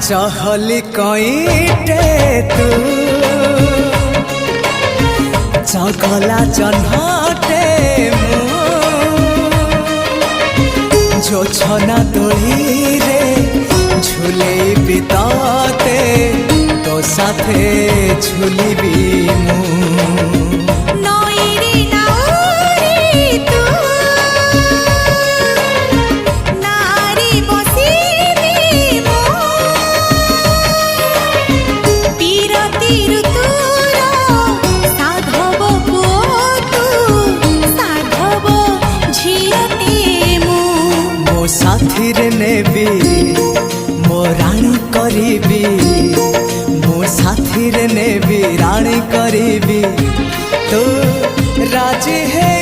चहली कईटे तू चगला जन्हटे जो छना तोड़ी रे झूले बिताते तो साथे झूली भी साथी रे नेबी मो राणी करीबी मो साथी रे नेबी राणी करीबी तो राजी है।